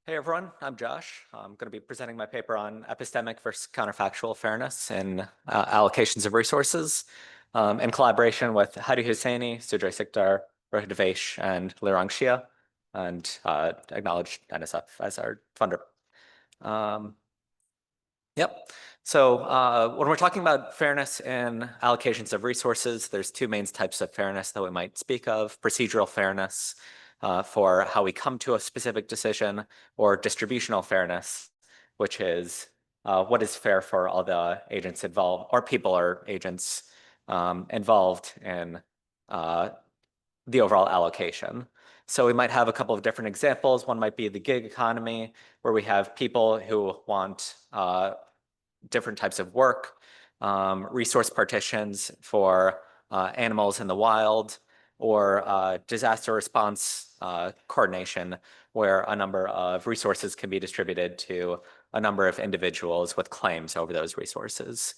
Hey everyone, I'm Josh. I'm going to be presenting my paper on epistemic versus counterfactual fairness in allocations of resources in collaboration with Hadi Hosseini, Sujoy Sikdar, Rohit Vaish, and Lirong, and acknowledge NSF as our funder. Um, Yep. So when we're talking about fairness in allocations of resources, there's two main types of fairness that we might speak of: procedural fairness for how we come to a specific decision, or distributional fairness, which is what is fair for all the agents involved, or people or agents involved in uh, the overall allocation. So we might have a couple of different examples. One might be the gig economy, where we have people who want different types of work, resource partitions for animals in the wild, or disaster response coordination, where a number of resources can be distributed to a number of individuals with claims over those resources.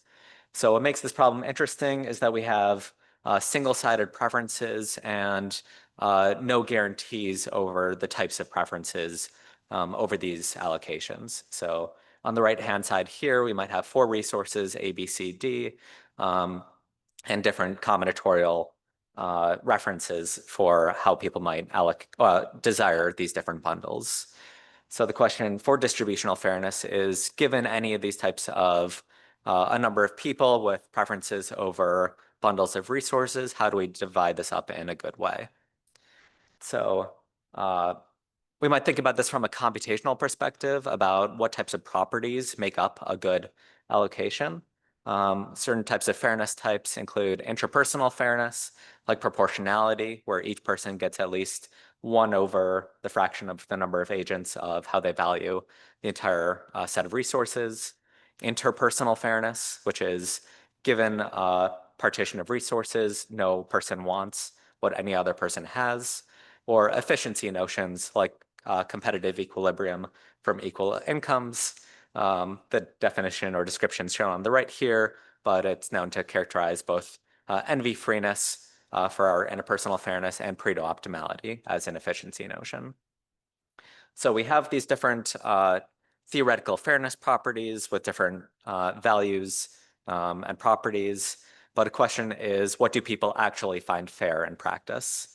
So what makes this problem interesting is that we have single-sided preferences and no guarantees over the types of preferences over these allocations. So on the right-hand side here, we might have four resources, A, B, C, D, and different combinatorial references for how people might desire these different bundles. So the question for distributional fairness is, given any of these types of a number of people with preferences over bundles of resources, how do we divide this up in a good way? So uh, we might think about this from a computational perspective about what types of properties make up a good allocation. Certain types of fairness types include interpersonal fairness, like proportionality, where each person gets at least one over the fraction of the number of agents of how they value the entire set of resources. Interpersonal fairness, which is given a partition of resources, no person wants what any other person has. Or efficiency notions like competitive equilibrium from equal incomes. The definition or description is shown on the right here, but it's known to characterize both envy freeness for our interpersonal fairness and Pareto optimality as an efficiency notion. So we have these different theoretical fairness properties with different values and properties. But a question is, what do people actually find fair in practice?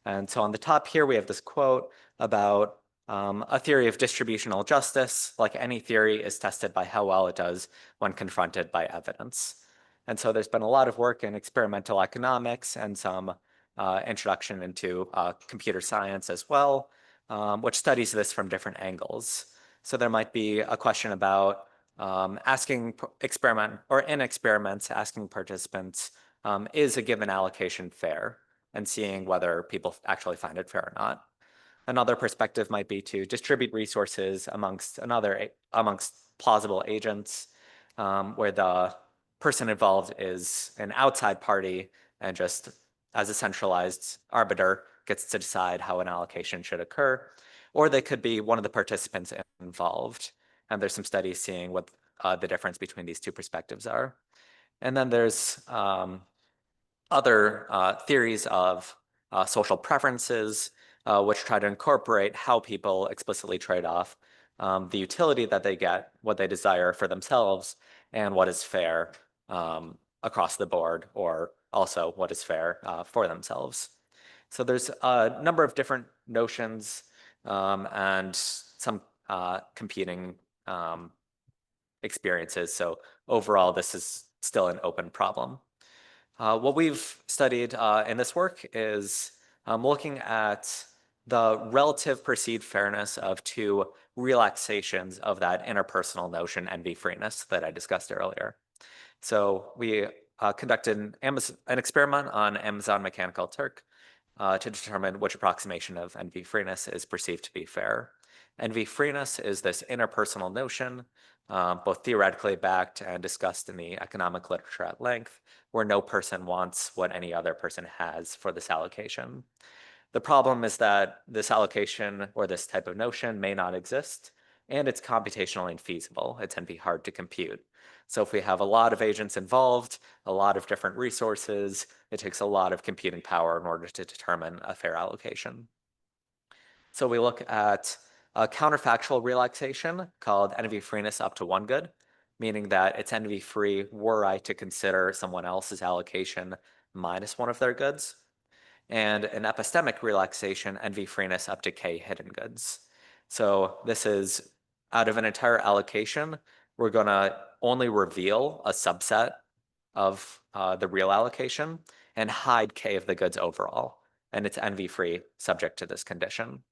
And so on the top here, we have this quote about a theory of distributional justice, like any theory, is tested by how well it does when confronted by evidence. And so there's been a lot of work in experimental economics and some introduction into computer science as well, which studies this from different angles. So there might be a question about asking in experiments, asking participants, is a given allocation fair? And seeing whether people actually find it fair or not. Another perspective might be to distribute resources amongst plausible agents, where the person involved is an outside party and just as a centralized arbiter gets to decide how an allocation should occur. Or they could be one of the participants involved. And there's some studies seeing what the difference between these two perspectives are. And then there's other theories of social preferences, which try to incorporate how people explicitly trade off the utility that they get, what they desire for themselves, and what is fair across the board, or also what is fair for themselves. So there's a number of different notions and some competing experiences. So overall, this is still an open problem. What we've studied in this work is looking at the relative perceived fairness of two relaxations of that interpersonal notion, envy freeness, that I discussed earlier. So we conducted an experiment on Amazon Mechanical Turk to determine which approximation of envy freeness is perceived to be fair. Envy freeness is this interpersonal notion, both theoretically backed and discussed in the economic literature at length, where no person wants what any other person has for this allocation. The problem is that this allocation or this type of notion may not exist, and it's computationally infeasible. It's going to be hard to compute. So if we have a lot of agents involved, a lot of different resources, it takes a lot of computing power in order to determine a fair allocation. So we look at a counterfactual relaxation called NV freeness up to one good, meaning that it's NV free were I to consider someone else's allocation minus one of their goods, and an epistemic relaxation, NV freeness up to K hidden goods. So this is out of an entire allocation, we're going to only reveal a subset of the real allocation and hide K of the goods overall. And it's NV free subject to this condition.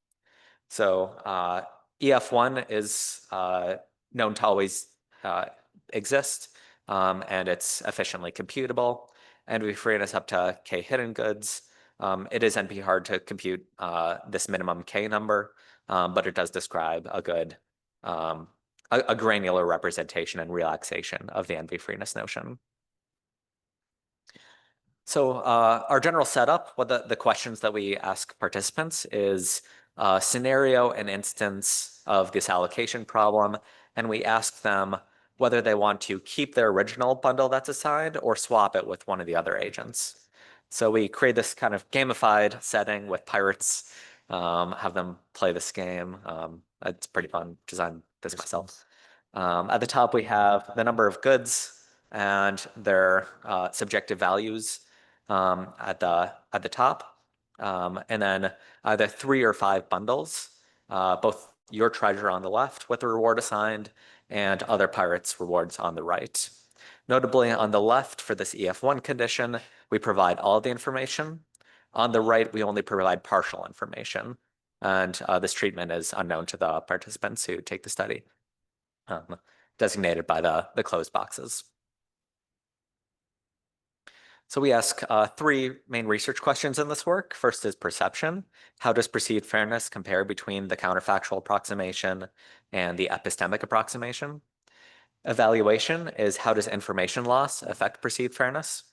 So EF1 is known to always exist, and it's efficiently computable. NV freeness up to K hidden goods. It is NP hard to compute this minimum K number, but it does describe a good, a granular representation and relaxation of the NV freeness notion. So our general setup, what the questions that we ask participants is scenario and instance of this allocation problem, and we ask them whether they want to keep their original bundle that's assigned or swap it with one of the other agents. So we create this kind of gamified setting with pirates, have them play this game. It's pretty fun. Designed this myself. At the top, we have the number of goods and their subjective values at the top, and then either 3 or 5 bundles, both your treasure on the left with the reward assigned and other pirates' rewards on the right. Notably, on the left for this EF1 condition, we provide all the information. On the right, we only provide partial information, and this treatment is unknown to the participants who take the study, designated by the closed boxes. So we ask 3 main research questions in this work. First is perception. How does perceived fairness compare between the counterfactual approximation and the epistemic approximation? Evaluation is how does information loss affect perceived fairness?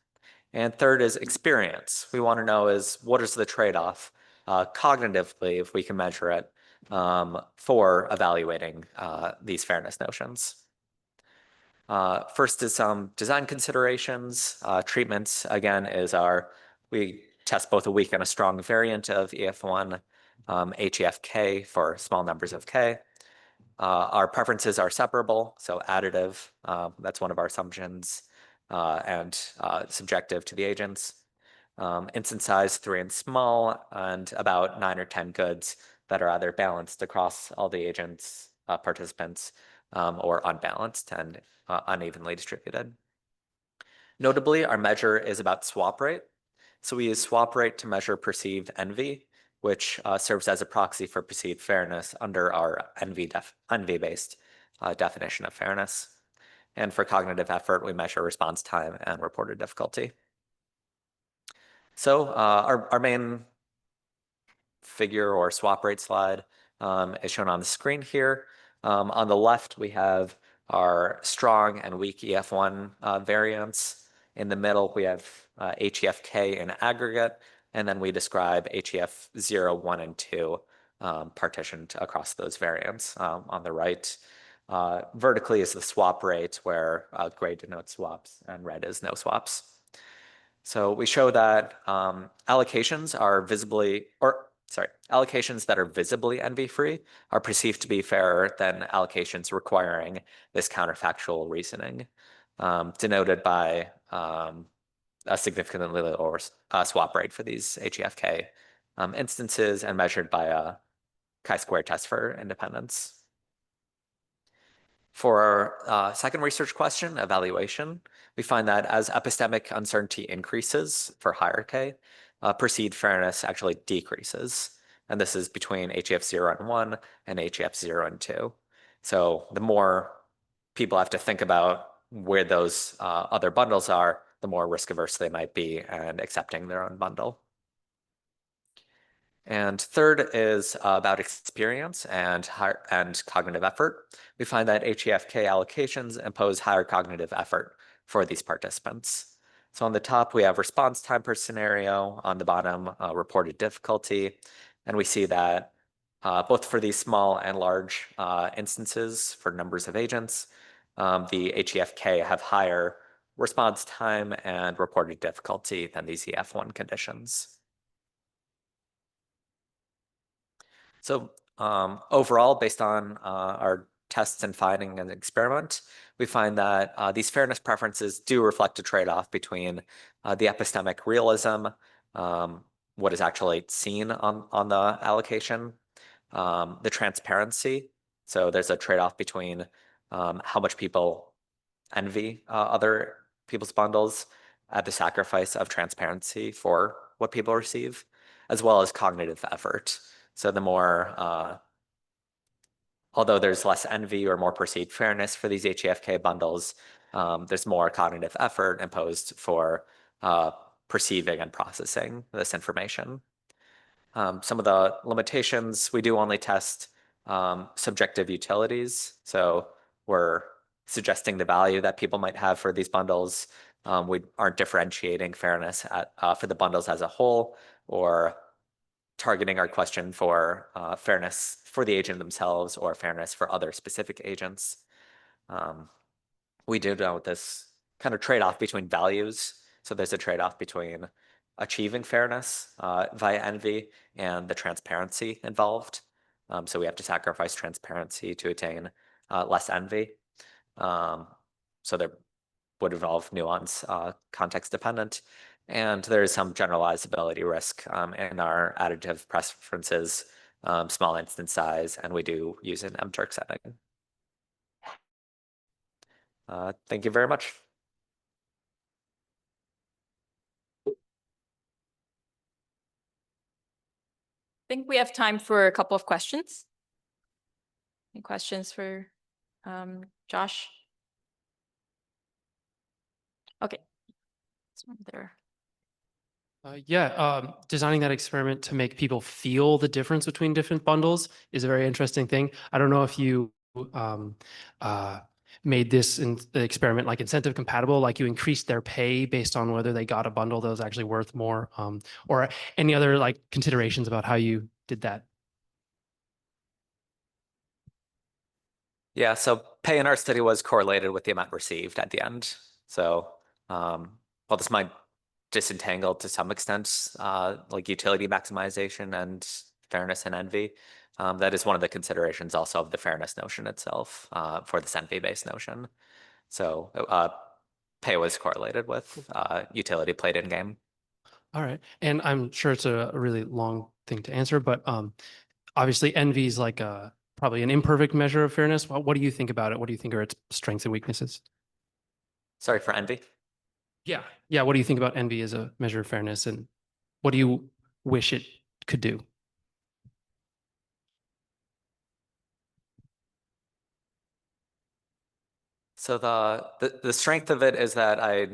And third is experience. We want to know is what is the trade-off cognitively, if we can measure it, for evaluating these fairness notions. First is some design considerations. Treatments, again, is we test both a weak and a strong variant of EF1, HEFK for small numbers of K. Our preferences are separable, so additive, that's one of our assumptions, and subjective to the agents. Instance size 3 and small, and about 9 or 10 goods that are either balanced across all the agents, participants, or unbalanced and unevenly distributed. Notably, our measure is about swap rate. So we use swap rate to measure perceived envy, which serves as a proxy for perceived fairness under our envy-based definition of fairness. And for cognitive effort, we measure response time and reported difficulty. So our main figure or swap rate slide is shown on the screen here. On the left, we have our strong and weak EF1 variants. In the middle, we have HEFK in aggregate, and then we describe HEF 0, 1, and 2 partitioned across those variants. On the right, vertically is the swap rate, where gray denotes swaps and red is no swaps. So we show that allocations that are visibly envy-free are perceived to be fairer than allocations requiring this counterfactual reasoning, denoted by a significantly lower swap rate for these HEFK instances and measured by a chi-square test for independence. For our second research question, evaluation, we find that as epistemic uncertainty increases for higher K, perceived fairness actually decreases. And this is between HEF 0 and 1 and HEF 0 and 2. So the more people have to think about where those other bundles are, the more risk averse they might be and accepting their own bundle. And third is about experience and cognitive effort. We find that HEFK allocations impose higher cognitive effort for these participants. So on the top, we have response time per scenario. On the bottom, reported difficulty. And we see that both for these small and large instances for numbers of agents, the HEFK have higher response time and reported difficulty than these EF1 conditions. So Overall, based on our tests and finding an experiment, we find that these fairness preferences do reflect a trade-off between the epistemic realism, what is actually seen on the allocation, the transparency. So there's a trade-off between how much people envy other people's bundles at the sacrifice of transparency for what people receive, as well as cognitive effort. So the more although there's less envy or more perceived fairness for these HEFK bundles, there's more cognitive effort imposed for perceiving and processing this information. Some of the limitations, we do only test subjective utilities. So we're suggesting the value that people might have for these bundles. We aren't differentiating fairness for the bundles as a whole or targeting our question for fairness for the agent themselves or fairness for other specific agents. We do know this kind of trade-off between values. So there's a trade-off between achieving fairness via envy and the transparency involved. So we have to sacrifice transparency to attain less envy. So there would involve nuance, context dependent. And there is some generalizability risk in our additive preferences, small instance size, and we do use an mTurk setting. Thank you very much. I think we have time for a couple of questions. Any questions for Josh? Okay. This one there. Designing that experiment to make people feel the difference between different bundles is a very interesting thing. I don't know if you made this experiment like incentive compatible, like you increased their pay based on whether they got a bundle that was actually worth more, or any other like considerations about how you did that. Yeah, so pay in our study was correlated with the amount received at the end. So while this might disentangle to some extent, like utility maximization and fairness and envy, that is one of the considerations also of the fairness notion itself for this envy-based notion. So pay was correlated with utility played in game. All right, and I'm sure it's a really long thing to answer, but obviously envy is like probably an imperfect measure of fairness. What do you think about it? What do you think are its strengths and weaknesses? Sorry, for envy? Yeah. What do you think about envy as a measure of fairness, and what do you wish it could do? So the strength of it is that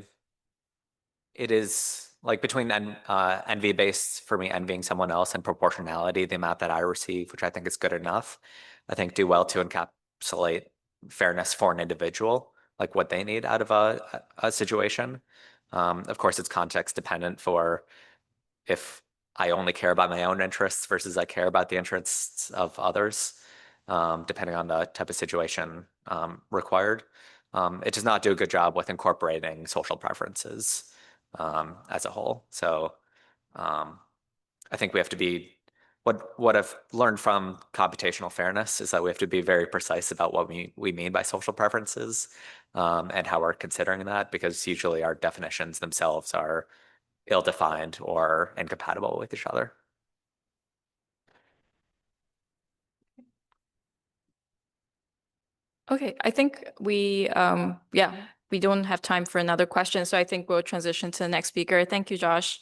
it is like between envy based for me envying someone else and proportionality, the amount that I receive, which I think is good enough, I think do well to encapsulate fairness for an individual, like what they need out of a situation. Of course, it's context dependent for if I only care about my own interests versus I care about the interests of others, depending on the type of situation required. It does not do a good job with incorporating social preferences as a whole. So I think we have to be, what I've learned from computational fairness is that we have to be very precise about what we mean by social preferences and how we're considering that, because usually our definitions themselves are ill-defined or incompatible with each other. Okay, I think we don't have time for another question, so I think we'll transition to the next speaker. Thank you, Josh.